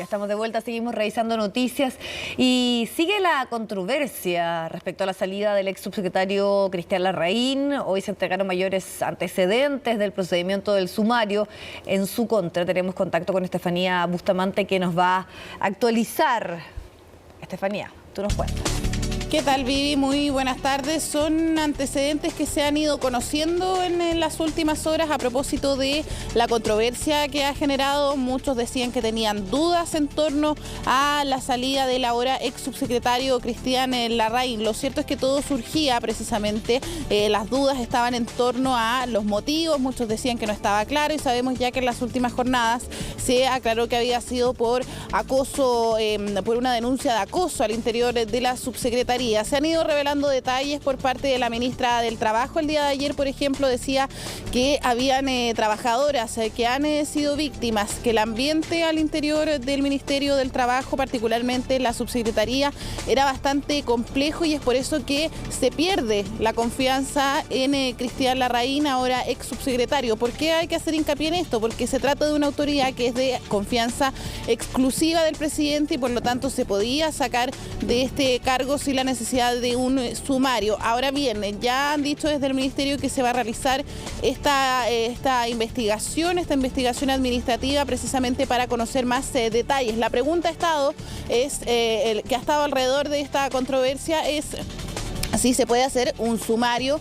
Ya estamos de vuelta, seguimos revisando noticias y sigue la controversia respecto a la salida del ex subsecretario Cristian Larraín. Hoy se entregaron mayores antecedentes del procedimiento del sumario en su contra. Tenemos contacto con Estefanía Bustamante que nos va a actualizar. Estefanía, tú nos cuentas. ¿Qué tal, Vivi? Muy buenas tardes. Son antecedentes que se han ido conociendo en las últimas horas a propósito de la controversia que ha generado. Muchos decían que tenían dudas en torno a la salida del ahora ex subsecretario Cristian Larraín. Lo cierto es que todo surgía precisamente, las dudas estaban en torno a los motivos. Muchos decían que no estaba claro y sabemos ya que en las últimas jornadas se aclaró que había sido por acoso, por una denuncia de acoso al interior de la subsecretaría. Se han ido revelando detalles por parte de la ministra del Trabajo. El día de ayer, por ejemplo, decía que habían trabajadoras que han sido víctimas, que el ambiente al interior del Ministerio del Trabajo, particularmente la subsecretaría, era bastante complejo y es por eso que se pierde la confianza en Cristian Larraín, ahora ex subsecretario. ¿Por qué hay que hacer hincapié en esto? Porque se trata de una autoridad que es de confianza exclusiva del presidente y por lo tanto se podía sacar de este cargo sin la necesidad de un sumario. Ahora bien, ya han dicho desde el Ministerio que se va a realizar esta investigación administrativa precisamente para conocer más detalles. La pregunta ha estado, que ha estado alrededor de esta controversia es: así se puede hacer un sumario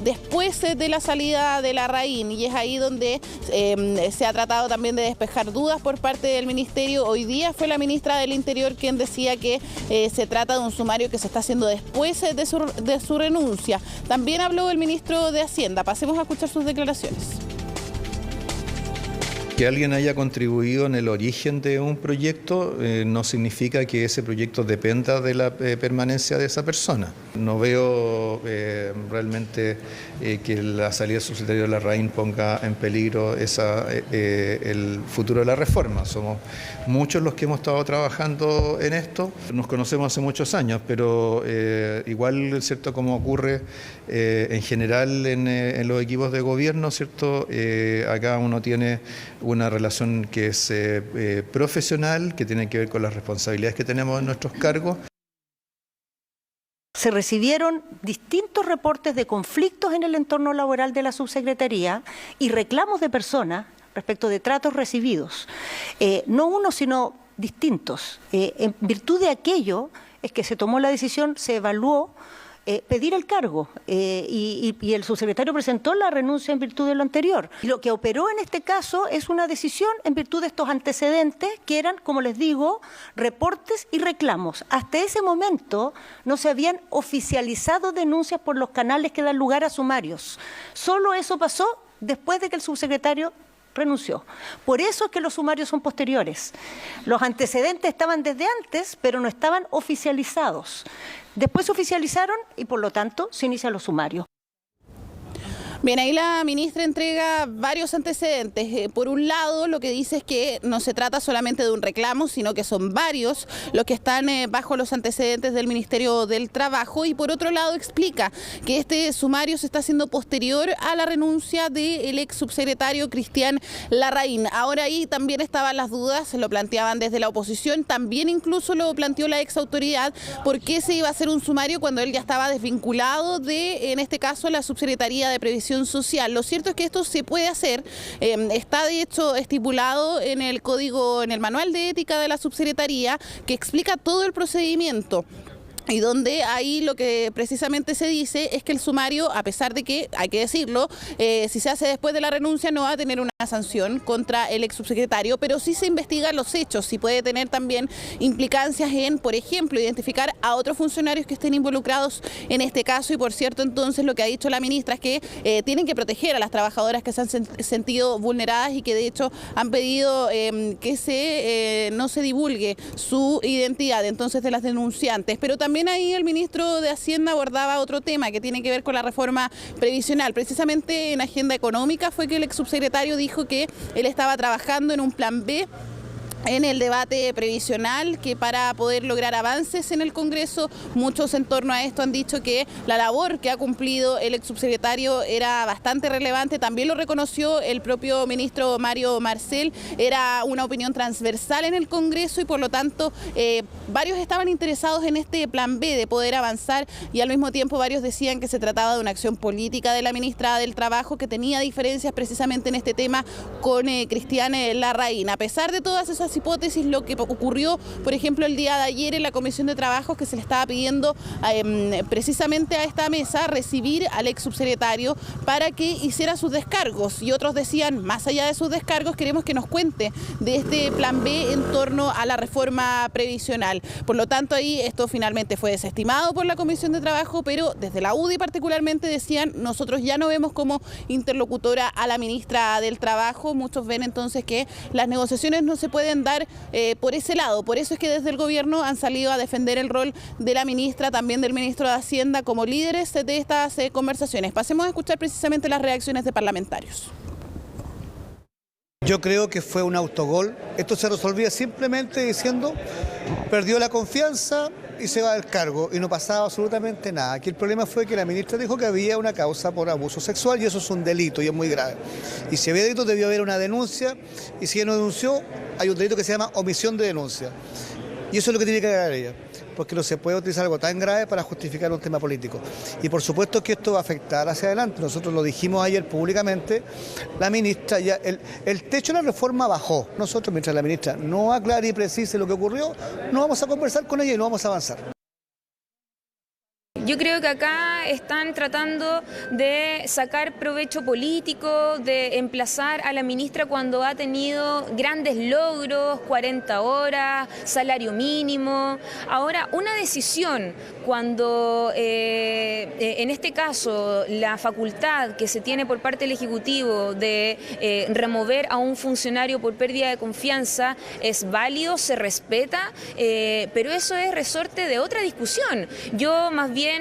después de la salida de Larraín, y es ahí donde se ha tratado también de despejar dudas por parte del Ministerio. Hoy día fue la ministra del Interior quien decía que se trata de un sumario que se está haciendo después de su renuncia. También habló el ministro de Hacienda. Pasemos a escuchar sus declaraciones. Que alguien haya contribuido en el origen de un proyecto no significa que ese proyecto dependa de la permanencia de esa persona. No veo realmente que la salida del subsecretario Larraín ponga en peligro el futuro de la reforma. Somos muchos los que hemos estado trabajando en esto. Nos conocemos hace muchos años, pero igual, ¿cierto?, como ocurre en general en los equipos de gobierno, ¿cierto? Acá uno tiene una relación que es profesional, que tiene que ver con las responsabilidades que tenemos en nuestros cargos. Se recibieron distintos reportes de conflictos en el entorno laboral de la subsecretaría y reclamos de personas respecto de tratos recibidos. No uno, sino distintos. En virtud de aquello es que se tomó la decisión, se evaluó pedir el cargo y el subsecretario presentó la renuncia en virtud de lo anterior. Y lo que operó en este caso es una decisión en virtud de estos antecedentes que eran, como les digo, reportes y reclamos. Hasta ese momento no se habían oficializado denuncias por los canales que dan lugar a sumarios. Solo eso pasó después de que el subsecretario renunció. Por eso es que los sumarios son posteriores. Los antecedentes estaban desde antes, pero no estaban oficializados. Después se oficializaron y por lo tanto se inician los sumarios. Bien, ahí la ministra entrega varios antecedentes. Por un lado, lo que dice es que no se trata solamente de un reclamo, sino que son varios los que están bajo los antecedentes del Ministerio del Trabajo. Y por otro lado, explica que este sumario se está haciendo posterior a la renuncia del ex subsecretario Cristian Larraín. Ahora ahí también estaban las dudas, lo planteaban desde la oposición, también incluso lo planteó la ex autoridad, por qué se iba a hacer un sumario cuando él ya estaba desvinculado de, en este caso, la Subsecretaría de Previsión Social. Lo cierto es que esto se puede hacer, está de hecho estipulado en el código, en el manual de ética de la subsecretaría, que explica todo el procedimiento. Y donde ahí lo que precisamente se dice es que el sumario, a pesar de que, hay que decirlo, si se hace después de la renuncia no va a tener una sanción contra el ex subsecretario, pero sí se investigan los hechos, sí puede tener también implicancias en, por ejemplo, identificar a otros funcionarios que estén involucrados en este caso. Y por cierto, entonces lo que ha dicho la ministra es que tienen que proteger a las trabajadoras que se han sentido vulneradas y que de hecho han pedido que no se divulgue su identidad entonces de las denunciantes. Pero también ahí el ministro de Hacienda abordaba otro tema que tiene que ver con la reforma previsional. Precisamente en agenda económica fue que el ex subsecretario dijo que él estaba trabajando en un plan B en el debate previsional, que para poder lograr avances en el Congreso, muchos en torno a esto han dicho que la labor que ha cumplido el ex subsecretario era bastante relevante. También lo reconoció el propio ministro Mario Marcel, era una opinión transversal en el Congreso y por lo tanto varios estaban interesados en este plan B de poder avanzar y al mismo tiempo varios decían que se trataba de una acción política de la ministra del Trabajo que tenía diferencias precisamente en este tema con Cristian Larraín. A pesar de todas esas hipótesis, lo que ocurrió, por ejemplo, el día de ayer en la Comisión de Trabajo, que se le estaba pidiendo precisamente a esta mesa recibir al ex subsecretario para que hiciera sus descargos, y otros decían, más allá de sus descargos, queremos que nos cuente de este plan B en torno a la reforma previsional. Por lo tanto, ahí esto finalmente fue desestimado por la Comisión de Trabajo, pero desde la UDI particularmente decían, nosotros ya no vemos como interlocutora a la ministra del Trabajo. Muchos ven entonces que las negociaciones no se pueden dar por ese lado. Por eso es que desde el gobierno han salido a defender el rol de la ministra, también del ministro de Hacienda, como líderes de estas conversaciones. Pasemos a escuchar precisamente las reacciones de parlamentarios. Yo creo que fue un autogol. Esto se resolvía simplemente diciendo, perdió la confianza y se va del cargo, y no pasaba absolutamente nada. Aquí el problema fue que la ministra dijo que había una causa por abuso sexual y eso es un delito y es muy grave. Y si había delito debió haber una denuncia, y si ella no denunció, hay un delito que se llama omisión de denuncia. Y eso es lo que tiene que aclarar ella, porque no se puede utilizar algo tan grave para justificar un tema político. Y por supuesto que esto va a afectar hacia adelante. Nosotros lo dijimos ayer públicamente, la ministra, ya el techo de la reforma bajó. Nosotros, mientras la ministra no aclare y precise lo que ocurrió, no vamos a conversar con ella y no vamos a avanzar. Yo creo que acá están tratando de sacar provecho político, de emplazar a la ministra cuando ha tenido grandes logros, 40 horas, salario mínimo. Ahora, una decisión cuando, en este caso, la facultad que se tiene por parte del Ejecutivo de remover a un funcionario por pérdida de confianza es válido, se respeta, pero eso es resorte de otra discusión. Yo más bien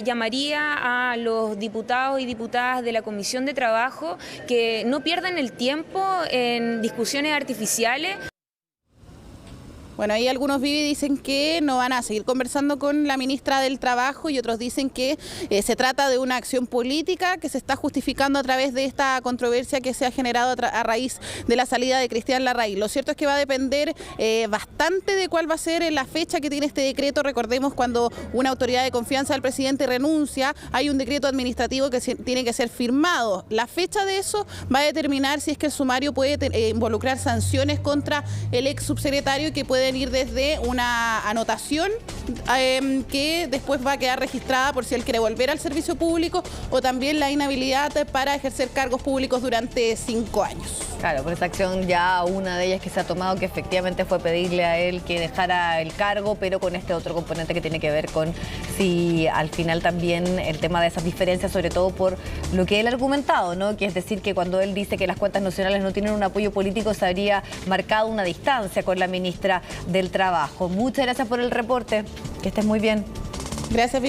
llamaría a los diputados y diputadas de la Comisión de Trabajo que no pierdan el tiempo en discusiones artificiales. Bueno, ahí algunos dicen que no van a seguir conversando con la ministra del Trabajo y otros dicen que se trata de una acción política que se está justificando a través de esta controversia que se ha generado a raíz de la salida de Cristian Larraín. Lo cierto es que va a depender bastante de cuál va a ser la fecha que tiene este decreto. Recordemos, cuando una autoridad de confianza del presidente renuncia, hay un decreto administrativo que tiene que ser firmado. La fecha de eso va a determinar si es que el sumario puede involucrar sanciones contra el ex subsecretario, que pueden ir desde una anotación que después va a quedar registrada por si él quiere volver al servicio público, o también la inhabilidad para ejercer cargos públicos durante 5 años. Claro, por esa acción ya una de ellas que se ha tomado, que efectivamente fue pedirle a él que dejara el cargo, pero con este otro componente que tiene que ver con si al final también el tema de esas diferencias, sobre todo por lo que él ha argumentado, ¿no? Que es decir, que cuando él dice que las cuentas nacionales no tienen un apoyo político, se habría marcado una distancia con la ministra del Trabajo. Muchas gracias por el reporte. Que estés muy bien. Gracias.